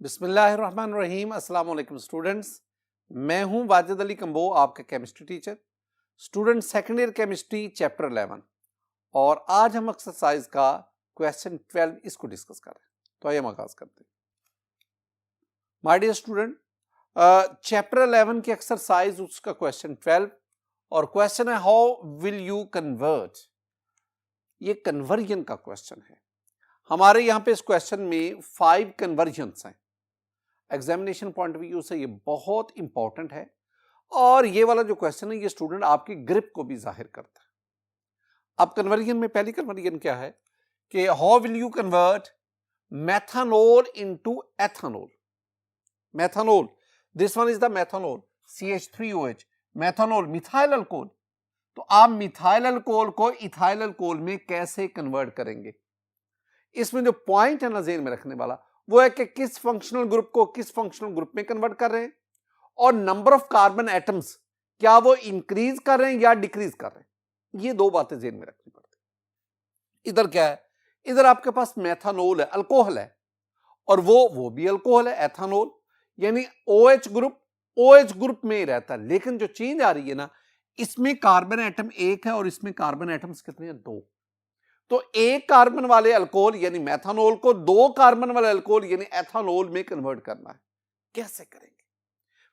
बिस्मिल्लाहिर्रहमानिर्रहीम। अस्सलाम वालेकुम स्टूडेंट्स, मैं हूं वाजिद अली कंबो, आपका chemistry teacher. Student second year chemistry chapter 11 और आज हम एक्सरसाइज का क्वेश्चन 12 इसको डिस्कस कर रहे हैं। तो आइए हम आगाज करते हैं। माय डियर स्टूडेंट, चैप्टर 11 की एक्सरसाइज उसका क्वेश्चन 12 और क्वेश्चन है हाउ विल यू कन्वर्ट। ये कन्वर्जन का क्वेश्चन है। हमारे यहां पे इस क्वेश्चन में 5 कन्वर्जन्स हैं। एग्जामिनेशन पॉइंट ऑफ व्यू से ये बहुत इंपॉर्टेंट है और ये वाला जो क्वेश्चन है ये स्टूडेंट आपकी ग्रिप को भी जाहिर करता है। अब कन्वर्जन में पहली कन्वर्जन क्या है कि how will you convert methanol into ethanol. Methanol, this one is the methanol CH3OH, methanol methyl alcohol. तो आप मिथाइल अल्कोहल को इथाइल अल्कोहल में कैसे कन्वर्ट करेंगे? इसमें जो पॉइंट है ना ज़हन में रखने वाला वो है कि किस फंक्शनल ग्रुप को किस फंक्शनल ग्रुप में कन्वर्ट कर रहे हैं और नंबर ऑफ कार्बन एटम्स क्या वो इंक्रीज कर रहे हैं या डिक्रीज कर रहे हैं। ये दो बातें ज़हन में रखनी पड़ती है। इधर क्या है, इधर आपके पास मेथनॉल है, अल्कोहल है, और वो भी अल्कोहल है, एथनॉल, यानी OH ग्रुप में ही रहता है। लेकिन जो चेंज आ रही है ना, इसमें कार्बन एटम एक है और इसमें कार्बन एटम्स कितने हैं? 2। तो एक कार्बन वाले अल्कोहल यानी मेथनॉल को 2 कार्बन वाले अल्कोहल यानी एथनॉल में कन्वर्ट करना है। कैसे करेंगे?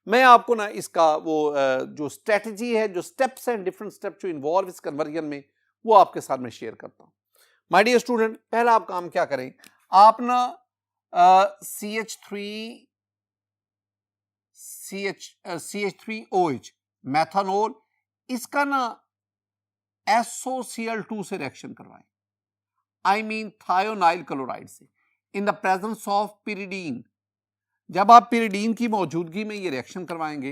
मैं आपको ना इसका वो जो स्ट्रेटजी है, जो स्टेप्स हैं, डिफरेंट स्टेप जो इन्वॉल्व इस कन्वर्जन में, वो आपके साथ में शेयर करता हूं। माय डियर स्टूडेंट, पहला आप काम क्या करें, आप ना CH3OH मेथनॉल, इसका ना SOCl2 से रिएक्शन करवाएं, आई मीन थायोनाइल क्लोराइड से, in the presence of pyridine. जब आप पिरिडीन की मौजूदगी में ये रिएक्शन करवाएंगे,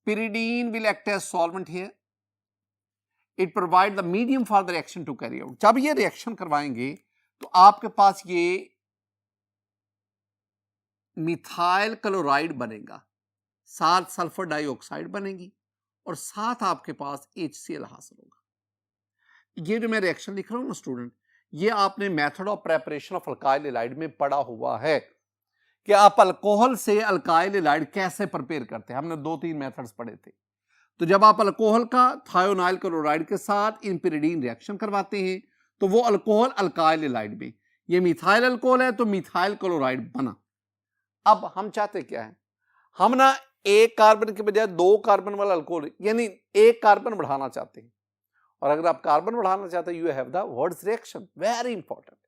pyridine will act as solvent here, it provide the medium for the reaction to carry out. जब ये रिएक्शन करवाएंगे तो आपके पास ये मिथाइल क्लोराइड बनेगा, साथ सल्फर डाइऑक्साइड बनेगी और साथ आपके पास HCl हासिल होगा। ये जो मैं रिएक्शन लिख रहा हूं ना स्टूडेंट, ये आपने method of preparation of alkyl halide में पढ़ा हुआ है कि आप अल्कोहल से अल्काइल हैलाइड कैसे प्रिपेयर करते हैं। हमने 2-3 मेथड्स पढ़े थे। तो जब आप अल्कोहल का थायोनाइल क्लोराइड के साथ इन पिरिडीन रिएक्शन करवाते हैं तो वो अल्कोहल अल्काइल हैलाइड में, ये मिथाइल अल्कोहल है तो मिथाइल क्लोराइड बना। अब हम चाहते क्या है, हम ना एक कार्बन के बजाय 2 कार्बन वाला अल्कोहल यानी एक कार्बन बढ़ाना चाहते हैं। और अगर आप कार्बन बढ़ाना चाहते हैं, you have the words reaction, very important.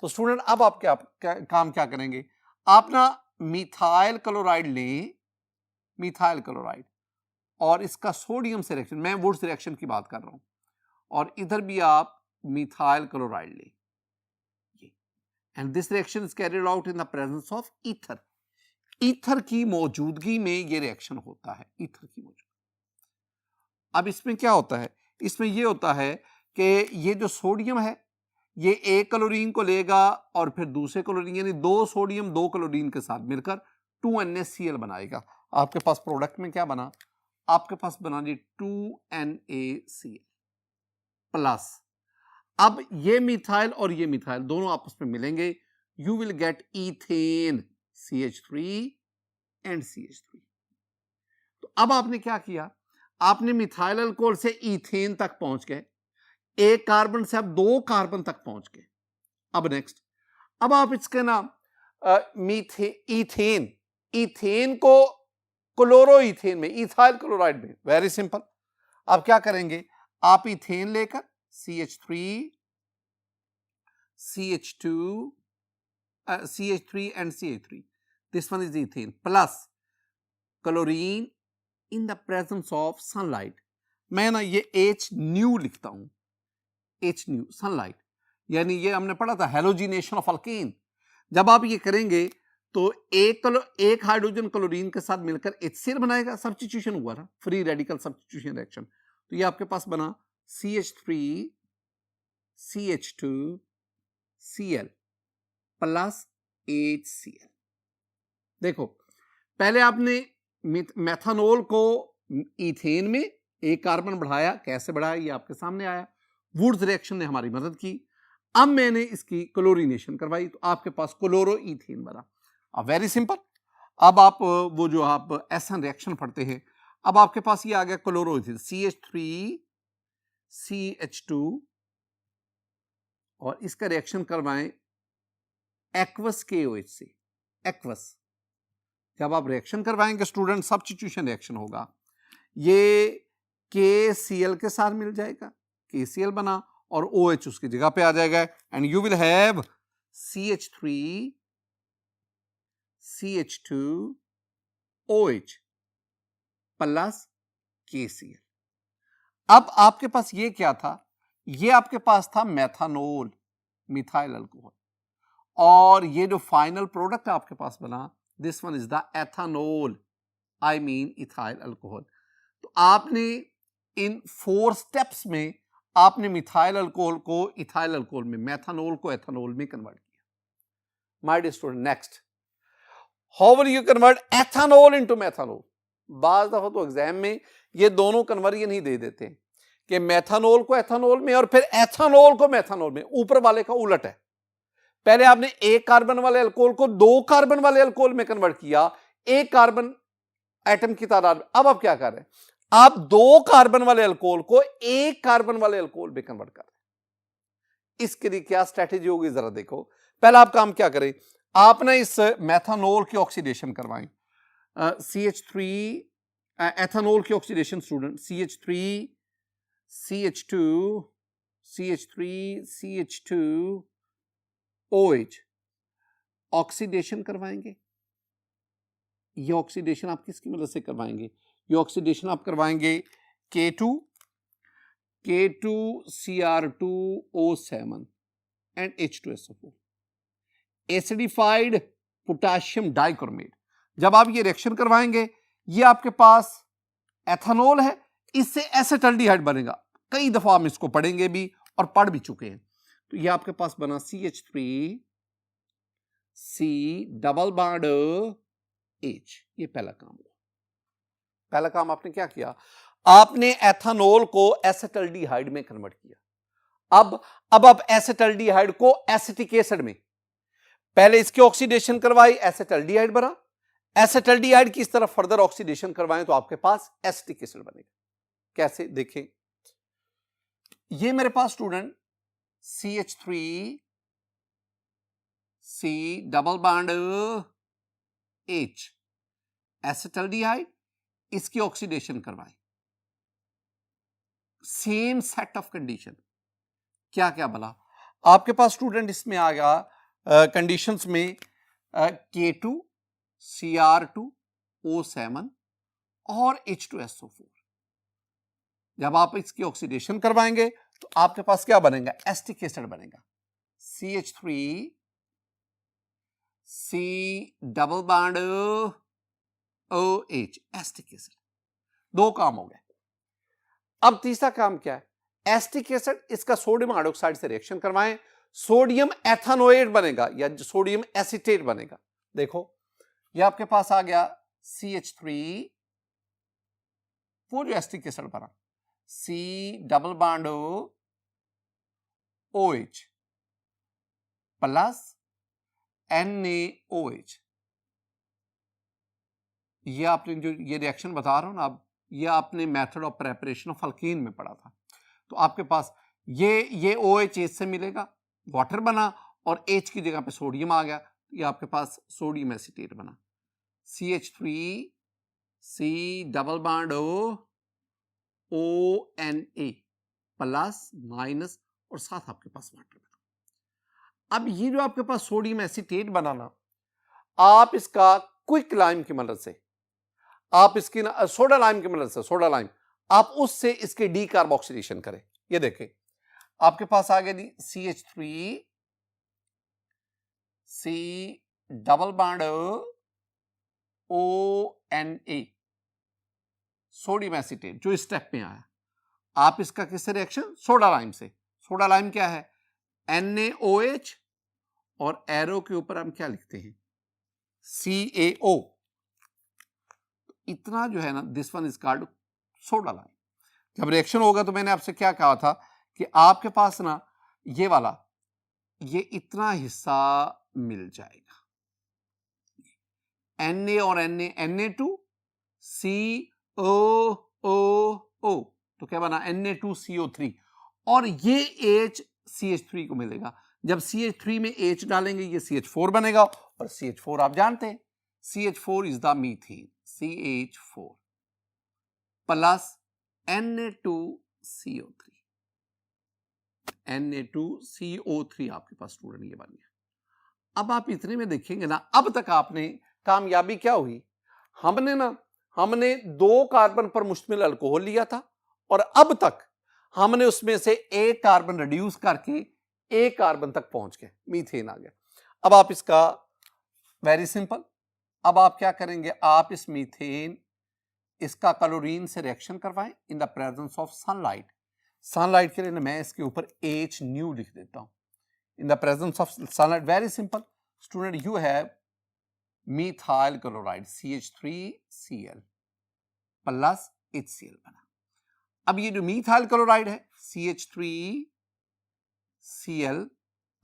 तो स्टूडेंट अब आप काम क्या करेंगे, आप ना मिथाइल क्लोराइड लें, मिथाइल क्लोराइड, और इसका सोडियम से रिएक्शन, मैं वुड्स रिएक्शन की बात कर रहा हूं, और इधर भी आप मिथाइल क्लोराइड लें, and this reaction is carried out in the presence of ether. Ether की मौजूदगी में ये रिएक्शन होता है, ईथर की मौजूदगी। अब इसमें क्या होता है, इसमें ये होता है कि ये जो सोडियम है ये एक क्लोरीन को लेगा और फिर दूसरे क्लोरीन यानी 2 सोडियम 2 क्लोरीन के साथ मिलकर 2NaCl बनाएगा। आपके पास प्रोडक्ट में क्या बना, आपके पास बना जी 2NaCl प्लस। अब ये मिथाइल और ये मिथाइल दोनों आपस में मिलेंगे, you will get ethane CH3 and CH3। तो अब आपने क्या किया, आपने मिथाइल अल्कोहल से ईथेन तक पहुंच गए, एक कार्बन से आप 2 कार्बन तक पहुंच गए। अब नेक्स्ट, अब आप इसके नाम ईथेन को क्लोरोईथेन में, इथाइल क्लोराइड में, वेरी सिंपल। आप क्या करेंगे, आप ईथेन लेकर CH3 and CH3, this one is ethane plus chlorine in the presence of sunlight. मैं ना ये H न्यू लिखता हूं, H न्यू सनलाइट, यानी ये हमने पढ़ा था हेलोजिनेशन ऑफ अल्केन। जब आप ये करेंगे तो एक हाइड्रोजन क्लोरीन के साथ मिलकर HCl बनाएगा, सब्स्टिट्यूशन हुआ ना, फ्री रेडिकल सब्स्टिट्यूशन रिएक्शन। तो ये आपके पास बना CH3 CH2Cl प्लस HCl। देखो पहले आपने मेथनॉल को ईथेन में एक कार्बन बढ़ाया, कैसे बढ़ाया ये आपके सामने आया, वुड्स रिएक्शन ने हमारी मदद की। अब मैंने इसकी क्लोरीनेशन करवाई तो आपके पास क्लोरोईथेन बना। Very simple. अब आप वो जो आप एसन रिएक्शन पढ़ते हैं, अब आपके पास ये आ गया क्लोरोइथिल CH3CH2 और इसका रिएक्शन करवाएं एक्वस KOH से। एक्वस जब आप रिएक्शन करवाएंगे स्टूडेंट, सब्स्टिट्यूशन रिएक्शन होगा, ये KCl के साथ मिल जाएगा, KCl बना और OH उसकी जगह पे आ जाएगा and you will have CH3CH2OH plus KCl। अब आपके पास ये क्या था, ये आपके पास था मेथानोल, मिथाइल अल्कोहल, और ये जो फाइनल प्रोडक्ट आपके पास बना, this one is the ethanol, I mean ethyl alcohol. तो आपने इन 4 स्टेप्स में आपने मिथाइल अल्कोहल को इथाइल अल्कोहल में, मेथानोल को एथानोल में कन्वर्ट किया। My dear student, next, how will you convert ethanol into methanol? बाज दफा तो एग्जाम में ये दोनों कन्वर्जन ही दे देते हैं कि मेथानोल को एथानोल में और फिर एथानोल को मेथानोल में। ऊपर वाले का उलट है, पहले आपने एक कार्बन वाले अल्कोहल को 2 कार्बन वाले अल्कोहल में कन्वर्ट किया, एक कार्बन एटम की तादाद। अब आप क्या कर रहे हैं, आप 2 कार्बन वाले अल्कोहल को 1 कार्बन वाले अल्कोहल में कन्वर्ट कर रहे हैं। इसके लिए क्या स्ट्रेटेजी होगी जरा देखो। पहला आप काम क्या करें, आप ना इस मेथानोल की ऑक्सीडेशन करवाएं, CH3 एथानोल की ऑक्सीडेशन स्टूडेंट, CH3CH2OH ऑक्सीडेशन करवाएंगे। ये ऑक्सीडेशन आप किसकी मदद से करवाएंगे, ये ऑक्सीडेशन आप करवाएंगे K2Cr2O7 and H2SO4, acidified potassium dichromate. जब आप ये रिएक्शन करवाएंगे, ये आपके पास एथानोल है, इससे एसिटल्डिहाइड बनेगा। कई दफा हम इसको पढ़ेंगे भी और पढ़ भी चुके हैं। तो ये आपके पास बना CH3C डबल बॉन्ड H। ये पहला काम हुआ। पहला काम आपने क्या किया, आपने एथानोल को एसिटल्डिहाइड में कन्वर्ट किया। अब आप एसिटल्डिहाइड को एसिटिक एसिड में, पहले इसकी ऑक्सीडेशन करवाई, एसिटल्डिहाइड बना, एसिटल्डिहाइड की इस तरफ फर्दर ऑक्सीडेशन करवाएं तो आपके पास एसिटिक एसिड बनेगा। कैसे देखें, ये मेरे पास student CH3C double bond H acetaldehyde, इसकी ऑक्सीडेशन करवाएं, सेम सेट ऑफ कंडीशन। क्या क्या बोला आपके पास स्टूडेंट, इसमें आ गया कंडीशंस में K2Cr2O7 और H2SO4। जब आप इसकी ऑक्सीडेशन करवाएंगे तो आपके पास क्या बनेगा, एसिटिक एसिड बनेगा, CH3C double bond OH acetic acid. 2 काम हो गए। अब तीसरा काम क्या है, एसिटिक एसिड, इसका सोडियम हाइड्रोक्साइड से रिएक्शन करवाएं, सोडियम एथानोएट बनेगा या सोडियम एसीटेट बनेगा। देखो ये आपके पास आ गया CH3, वो जो एसिटिक एसिड बना, C double bond OH plus NaOH। ये आपने जो ये रिएक्शन बता रहा हूं ना, अब ये आपने method of preparation of alkyne में पढ़ा था। तो आपके पास ये OH से मिलेगा, वाटर बना और H की जगह पे सोडियम आ गया, ये आपके पास सोडियम एसीटेट बना, CH3C double bond ONA plus minus और साथ आपके पास वाटर बना। अब ये जो आपके पास सोडियम एसीटेट बनाना, आप इसका क्विक लाइम की मदद से, आप इसकी सोडा लाइम की मदद से, सोडा लाइम, आप उससे इसके डी कार्बोक्सिलेशन करें। ये देखें आपके पास आ गया जी CH3C double bond ONA sodium acetate, जो इस स्टेप में आया। आप इसका किससे रिएक्शन, सोडा लाइम से। सोडा लाइम क्या है, NaOH और एरो के ऊपर हम क्या लिखते हैं, CaO। इतना जो है ना, this one is called soda lime. जब रिएक्शन होगा तो मैंने आपसे क्या कहा था कि आपके पास ना ये वाला, ये इतना हिस्सा मिल जाएगा, Na और Na2 COOO, तो क्या बना Na2CO3, और ये H CH3 को मिलेगा। जब CH3 में H डालेंगे ये CH4 बनेगा, और CH4 आप जानते हैं CH4 is the methane, CH4 plus Na2CO3, Na2CO3 आपके पास स्टूडेंट ये बन गया। अब आप इतने में देखेंगे ना, अब तक आपने कामयाबी क्या हुई, हमने 2 कार्बन पर मुश्तमिल अल्कोहल लिया था, और अब तक हमने उसमें से एक कार्बन रिड्यूस करके एक कार्बन तक पहुंच गए, मीथेन आ गया। अब आप इसका वेरी सिंपल, अब आप क्या करेंगे, आप इस मीथेन इसका क्लोरीन से रिएक्शन करवाएं इन the presence of sunlight. Sunlight के लिए मैं इसके ऊपर H न्यू लिख देता हूं, इन the presence of sunlight. Very simple student, you have methyl chloride CH3Cl plus HCl बना। अब ये जो methyl chloride है CH3Cl,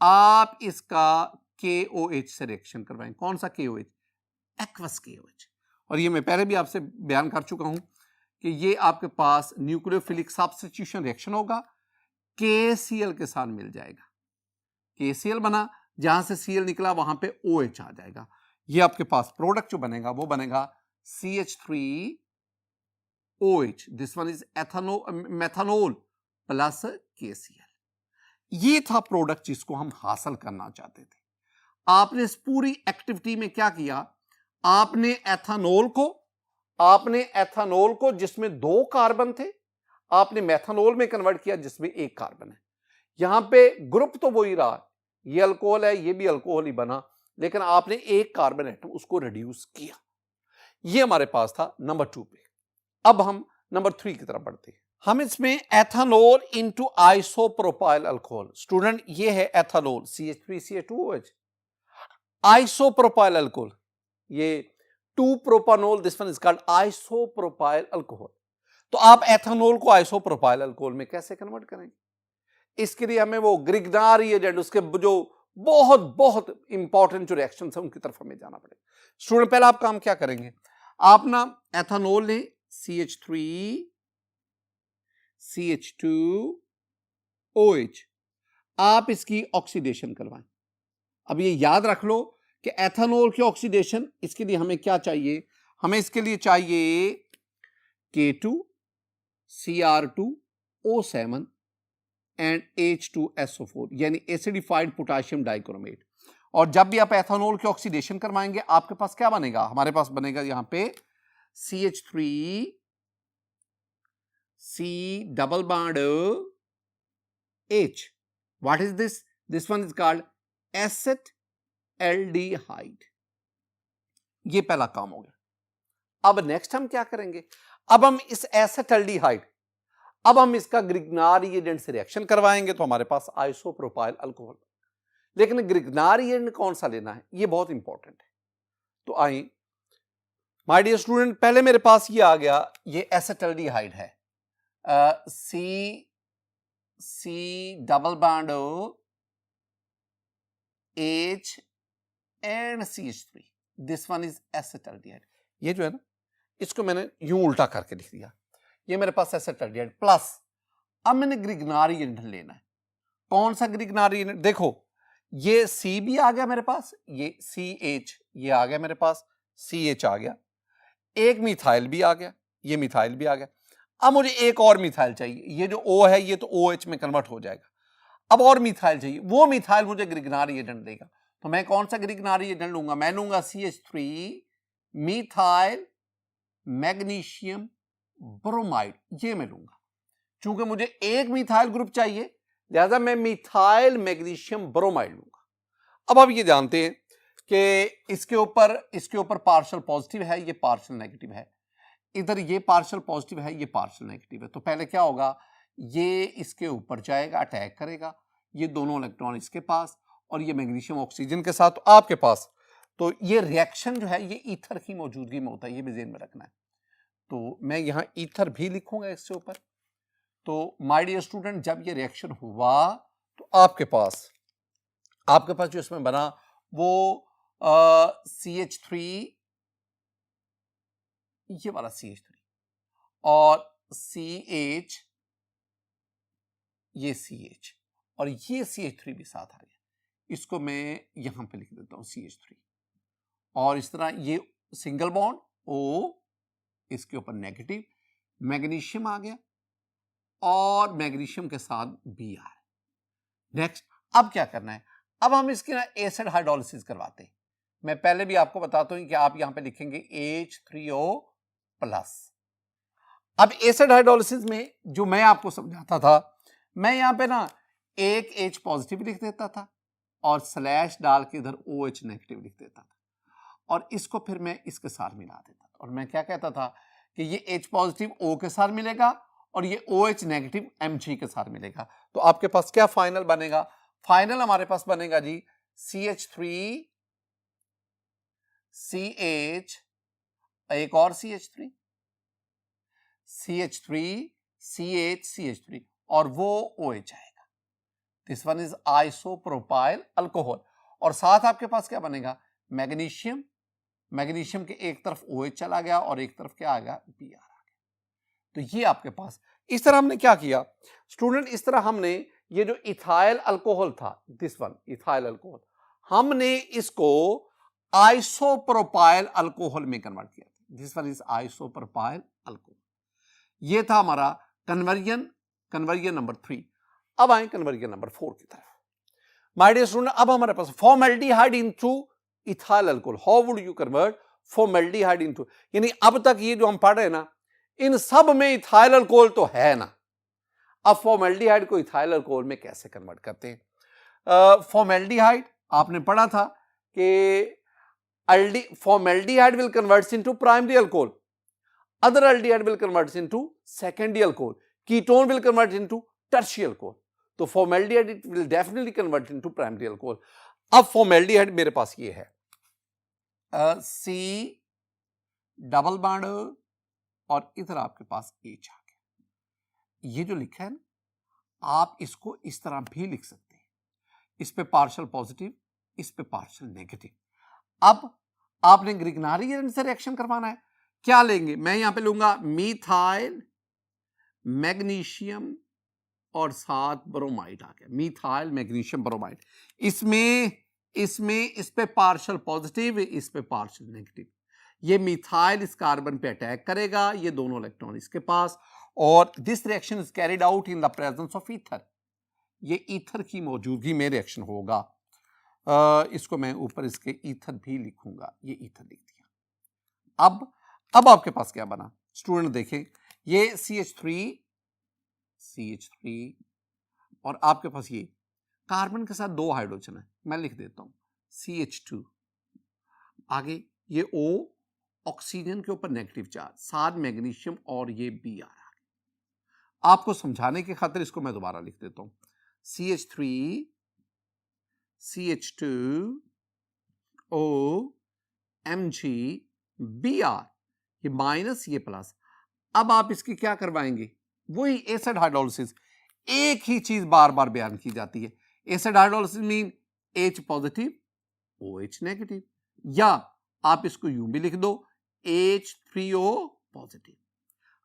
आप इसका KOH से रिएक्शन करवाएं। कौन सा KOH? Aqueous KOH। और ये मैं पहले भी आपसे बयान कर चुका हूं कि ये आपके पास न्यूक्लियोफिलिक सब्स्टिट्यूशन रिएक्शन होगा, KCl के साथ मिल जाएगा, KCl बना, जहां से Cl निकला वहां पे OH आ जाएगा। ये आपके पास प्रोडक्ट जो बनेगा वो बनेगा CH3OH, this one is methanol plus KCl। ये था प्रोडक्ट जिसको हम हासिल करना चाहते थे। आपने इस पूरी एक्टिविटी में क्या किया, आपने एथेनॉल को जिसमें 2 कार्बन थे, आपने मेथनॉल में कन्वर्ट किया जिसमें 1 कार्बन है। यहां पे ग्रुप तो वही रहा, ये अल्कोहल है, ये भी अल्कोहल ही बना, लेकिन आपने 1 कार्बन एटम उसको रिड्यूस किया। ये हमारे पास था नंबर 2 पे। अब हम नंबर 3 की तरफ बढ़ते हैं। हम इसमें ethanol into isopropyl alcohol, student ये है एथेनॉल CH3CH2OH, आइसोप्रोपाइल अल्कोहल ये 2 propanol, this one is called isopropyl alcohol. तो आप एथेनॉल को आइसोप्रोपाइल अल्कोहल में कैसे कन्वर्ट करेंगे? इसके लिए हमें वो ग्रिग्नारी एजेंट, उसके जो बहुत इंपॉर्टेंट जो रिएक्शन है उनकी तरफ हमें जाना पड़ेगा। स्टूडेंट पहले आप काम क्या करेंगे, आप ना एथेनॉल ले CH3CH2OH, आप इसकी ऑक्सीडेशन करवाएं। अब ये याद रख लो कि एथेनॉल की ऑक्सीडेशन, इसके लिए हमें क्या चाहिए, हमें इसके लिए चाहिए K2Cr2O7 एंड H2SO4, यानी एसिडिफाइड पोटेशियम डाइक्रोमेट। और जब भी आप एथेनॉल की ऑक्सीडेशन करवाएंगे आपके पास क्या बनेगा, हमारे पास बनेगा यहां पे CH3C double bond H। What is this? This one is called acetaldehyde. ये पहला काम हो गया। अब नेक्स्ट हम क्या करेंगे, अब हम इस एसिटाल्डिहाइड, अब हम इसका ग्रिग्नार एजेंट से रिएक्शन करवाएंगे तो हमारे पास आइसोप्रोपाइल अल्कोहल। लेकिन ग्रिग्नार एजेंट कौन सा लेना है, ये बहुत इंपॉर्टेंट है। तो आइए माय डियर स्टूडेंट, पहले मेरे पास ये आ गया, ये एसिटाल्डिहाइड है, C double bond H and CH3, this one is acetaldehyde. ये जो है ना, इसको मैंने यूं उल्टा करके लिख दिया, ये मेरे पास एसिटाल्डिहाइड प्लस, अब मैंने ग्रिग्नार एजेंट लेना है। कौन सा ग्रिग्नार एजेंट? देखो ये C भी आ गया मेरे पास, ये CH ये आ गया मेरे पास, CH आ गया, एक मिथाइल भी आ गया, ये मिथाइल भी आ गया। अब मुझे एक और मिथाइल चाहिए, ये जो O है ये तो OH में कन्वर्ट हो जाएगा। अब और मिथाइल चाहिए, वो मिथाइल मुझे ग्रिग्नार एजेंट देगा। तो मैं कौन सा ग्रिग्नार एजेंट लूंगा, मैं लूंगा CH3 मिथाइल मैग्नीशियम ब्रोमाइड, ये मैं लूंगा। चूंकि मुझे एक मिथाइल ग्रुप चाहिए लिहाजा मैं मिथाइल मैग्नीशियम ब्रोमाइड लूंगा। अब आप ये जानते हैं कि इसके ऊपर पार्शियल पॉजिटिव है, ये पार्शियल नेगेटिव है, इधर ये पार्शियल पॉजिटिव है, ये पार्शियल नेगेटिव है। तो पहले क्या होगा, ये इसके ऊपर जाएगा, अटैक करेगा, ये दोनों इलेक्ट्रॉन इसके पास और ये मैग्नीशियम ऑक्सीजन के साथ आपके पास। तो ये रिएक्शन जो है ये ईथर की मौजूदगी में होता है, ये भी ध्यान में रखना है। तो मैं यहाँ ईथर भी लिखूंगा इसके ऊपर। तो माय डियर स्टूडेंट, जब ये रिएक्शन हुआ तो आपके पास जो इसमें बना वो CH3 ये वाला CH3 और CH, ये CH और ये CH3 भी साथ आ गया, इसको मैं यहां पे लिख देता हूं CH3 और इस तरह ये सिंगल बॉन्ड O, इसके ऊपर नेगेटिव, मैग्नीशियम आ गया और मैग्नीशियम के साथ Br। नेक्स्ट अब क्या करना है, अब हम इसकी ना एसिड हाइड्रोलिसिस करवाते हैं। मैं पहले भी आपको बताता हूं कि आप यहां पे लिखेंगे H3O+। अब एसिड हाइड्रोलिसिस में जो मैं आपको समझाता था, मैं यहां पे ना एक H पॉजिटिव लिख देता था और स्लैश डाल के इधर OH नेगेटिव लिख देता था और इसको फिर मैं इसके साथ मिला देता था और मैं क्या कहता था कि ये H पॉजिटिव O के साथ मिलेगा और ये OH नेगेटिव Mg के साथ मिलेगा। तो आपके पास क्या फाइनल बनेगा, फाइनल हमारे पास बनेगा जी CH3 CH, एक और CH3 CH3 CH CH3 और वो OH आएगा। This one is isopropyl alcohol और साथ आपके पास क्या बनेगा, मैग्नीशियम, मैग्नीशियम के एक तरफ OH चला गया और एक तरफ क्या आ गया, Br आ गया। तो ये आपके पास इस तरह हमने क्या किया स्टूडेंट, इस तरह हमने ये जो इथाइल अल्कोहल था, दिस वन इथाइल अल्कोहल, हमने इसको आइसोप्रोपाइल अल्कोहल में कन्वर्ट किया। This one is isopropyl alcohol. ये था हमारा कन्वर्जन नंबर 3। अब आए कन्वर्जन नंबर 4 की तरफ। माय डियर स्टूडेंट, अब हमारे पास formaldehyde into ethyl alcohol. How would you convert formaldehyde into, यानी अब तक ये जो हम पढ़ रहे हैं ना, इन सब में इथाइल अल्कोहल तो है ना, अब फॉर्मेल्डिहाइड को इथाइल अल्कोहल में कैसे कन्वर्ट करते हैं। फॉर्मेल्डिहाइड आपने पढ़ा था कि formaldehyde will converts into primary alcohol, other aldehyde will convert into secondary alcohol, ketone will convert into tertiary alcohol, तो formaldehyde it will definitely convert into primary alcohol। अब formaldehyde मेरे पास ये है C डबल बॉन्ड और इधर आपके पास H आ गया। ये जो लिखा है ना, आप इसको इस तरह भी लिख सकते हैं, इस पे पार्शियल पॉजिटिव, इस पे पार्शियल नेगेटिव। अब आपने ग्रिगनारी एजेंट से रिएक्शन करवाना है, क्या लेंगे, मैं यहां पे लूंगा मीथाइल मैग्नीशियम और साथ ब्रोमाइड आ गया, मीथाइल मैग्नीशियम ब्रोमाइड। इसमें इस पे पार्शियल पॉजिटिव, इस पे पार्शियल नेगेटिव। ये मीथाइल इस कार्बन पे अटैक करेगा, ये दोनों इलेक्ट्रॉन इसके पास, और this reaction is carried out in the presence of ether. ये ईथर की मौजूदगी में रिएक्शन होगा। इसको मैं ऊपर इसके ईथर भी लिखूंगा, ये ईथर लिख दिया। अब आपके पास क्या बना स्टूडेंट, देखें ये CH3 और आपके पास ये कार्बन के साथ 2 हाइड्रोजन है, मैं लिख देता हूं CH2। आगे ये O ऑक्सीजन के ऊपर नेगेटिव चार्ज, साथ मैग्नीशियम और ये Br। आपको समझाने की खातिर इसको मैं दोबारा लिख देता हूं CH3 CH2 O Mg Br, ये माइनस ये प्लस। अब आप इसकी क्या करवाएंगे, वही एसिड हाइड्रोलिसिस, एक ही चीज बार बार बयान की जाती है। Acid hydrolysis mean H positive OH negative, या आप इसको यूं भी लिख दो H3O पॉजिटिव।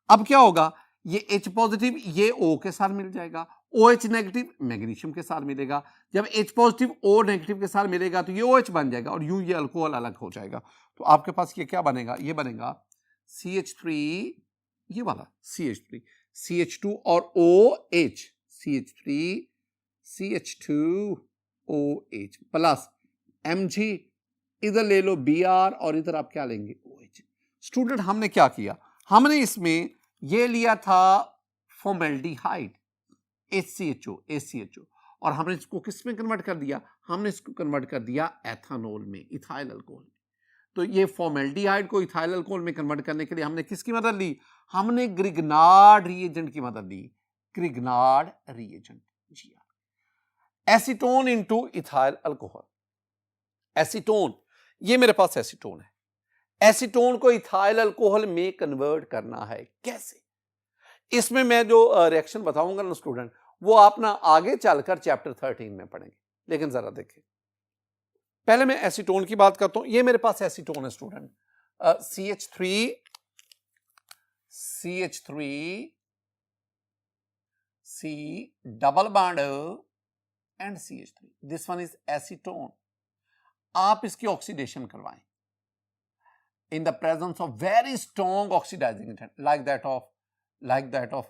अब क्या होगा, ये H पॉजिटिव ये O के साथ मिल जाएगा, OH नेगेटिव मैग्नीशियम के साथ मिलेगा। जब H पॉजिटिव O नेगेटिव के साथ मिलेगा तो ये OH बन जाएगा और यूं ये अल्कोहल अलग हो जाएगा। तो आपके पास ये क्या बनेगा, ये बनेगा CH3, ये वाला CH3 CH2 और OH, CH3 CH2 OH plus Mg, इधर ले लो Br और इधर आप क्या लेंगे OH। स्टूडेंट हमने क्या किया, हमने इसमें ये लिया था फॉर्मेल्डिहाइड HCHO और हमने इसको किस में कन्वर्ट कर दिया, हमने इसको कन्वर्ट कर दिया एथेनॉल में, इथाइल अल्कोहल में। तो ये फॉर्मेल्डिहाइड को इथाइल अल्कोहल में कन्वर्ट करने के लिए हमने किसकी मदद ली, हमने ग्रिग्नार्ड रिएजेंट की मदद ली, Grignard reagent. Acetone into ethyl alcohol, acetone, ये मेरे पास एसीटोन है, एसीटोन को इथाइल अल्कोहल में कन्वर्ट करना है कैसे, इसमें मैं जो रिएक्शन बताऊंगा ना स्टूडेंट, वो आप ना आगे चलकर चैप्टर 13 में पढ़ेंगे। लेकिन जरा देखें, पहले मैं एसीटोन की बात करता हूं। ये मेरे पास एसीटोन है student, CH3 CH3 C double bond and CH3. This one is acetone. आप इसकी ऑक्सीडेशन करवाएं in the presence of very strong oxidizing agent like that of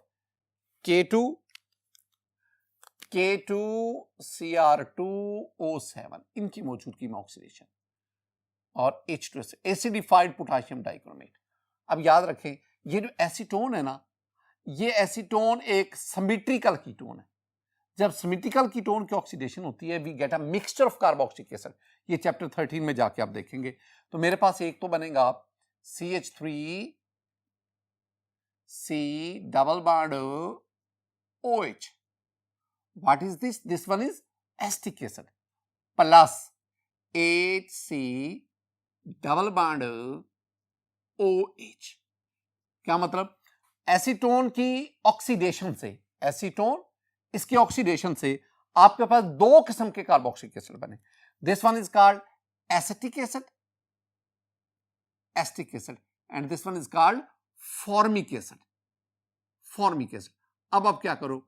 K2 Cr2O7 इनकी मौजूदगी में ऑक्सीडेशन और H2 एसिडिफाइड पोटेशियम डाइक्रोमेट। अब याद रखें ये जो एसीटोन है ना, ये एसीटोन एक सिमेट्रिकल कीटोन है। जब सिमेट्रिकल कीटोन की ऑक्सीडेशन होती है we get a mixture of carboxylic acid. ये चैप्टर 13 में जाके आप देखेंगे। तो मेरे पास एक तो बनेगा CH3 C double bond OH. What is this? This one is acetic acid plus HC double bond OH. क्या मतलब? एसीटोन की ऑक्सीडेशन से, एसीटोन इसके ऑक्सीडेशन से आपके पास दो किस्म के कार्बोक्सिलिक एसिड बने। This one is called acetic acid, acetic acid, and this one is called formic acid, formic acid. अब आप क्या करो,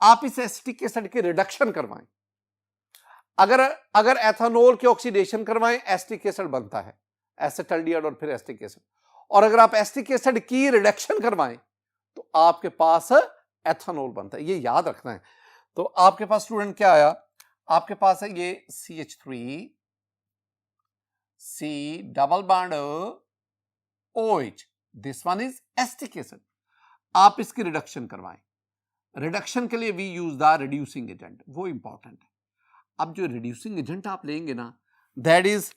आप इस एसिटिक एसिड के रिडक्शन करवाएं। अगर एथेनॉल की ऑक्सीडेशन करवाएं एसिटिक एसिड बनता है, एसिटाल्डिहाइड और फिर एसिटिक एसिड। और अगर आप एसिटिक एसिड की रिडक्शन करवाएं तो आपके पास एथेनॉल बनता है। ये याद रखना है। तो आपके पास स्टूडेंट क्या आया, आपके पास है ये CH3 C double bond OH, this one is acetic acid. आप इसकी रिडक्शन करवाएं। रिडक्शन के लिए we use the reducing agent, वो इंपॉर्टेंट है। अब जो रिड्यूसिंग एजेंट आप लेंगे ना, that is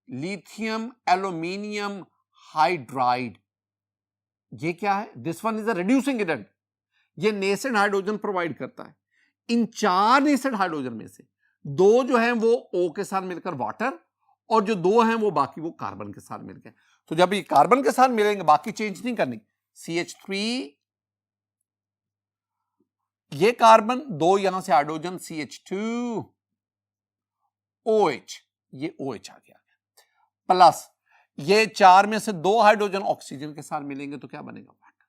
lithium aluminium hydride. ये क्या है? This one is a reducing agent. ये नेसेड हाइड्रोजन प्रोवाइड करता है। इन 4 नेसेड हाइड्रोजन में से 2 जो हैं वो O के साथ मिलकर वाटर, और जो 2 हैं वो बाकी वो कार्बन के साथ मिलकर। तो जब ये कार्बन के साथ मिलेंगे बाकी चेंज नहीं करनी। CH3 ये कार्बन, 2 यहां से हाइड्रोजन CH2 OH, ये OH आ गया, प्लस ये 4 में से 2 हाइड्रोजन ऑक्सीजन के साथ मिलेंगे तो क्या बनेगा? वाटर।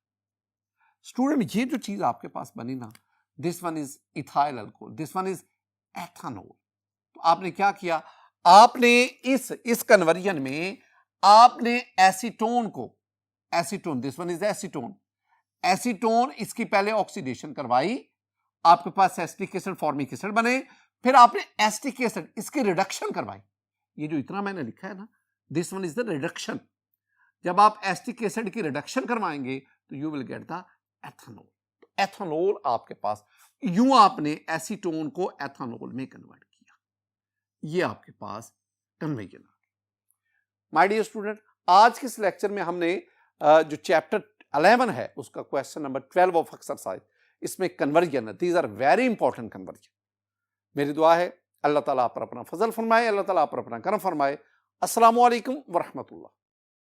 स्टूडेंट ये जो चीज आपके पास बनी ना, this one is ethyl alcohol, this one is ethanol. तो आपने क्या किया, आपने इस कन्वर्जन में आपने एसीटोन को, acetone, this one is acetone, acetone इसकी पहले ऑक्सीडेशन करवाई, आपके पास एसिटिक एसिड फॉर्मिक एसिड बने, फिर आपने एसिटिक एसिड इसकी रिडक्शन करवाई। ये जो इतना मैंने लिखा है ना, this one is the reduction. जब आप एसिटिक एसिड की रिडक्शन करवाएंगे तो you will get the ethanol. तो एथेनॉल आपके पास, यूं आपने एसीटोन को एथेनॉल में कन्वर्ट किया। ये आपके पास कन्वर्जन आ गया। माय डियर स्टूडेंट, आज के इस लेक्चर में हमने जो चैप्टर 11 है उसका क्वेश्चन नंबर 12 ऑफ एक्सरसाइज, इसमें कन्वर्जन है। These are very important conversion. मेरी दुआ है अल्लाह ताला आप पर अपना फजल फरमाए, अल्लाह ताला आप पर अपना करम फरमाए। अस्सलामु अलैकुम व रहमतुल्लाह।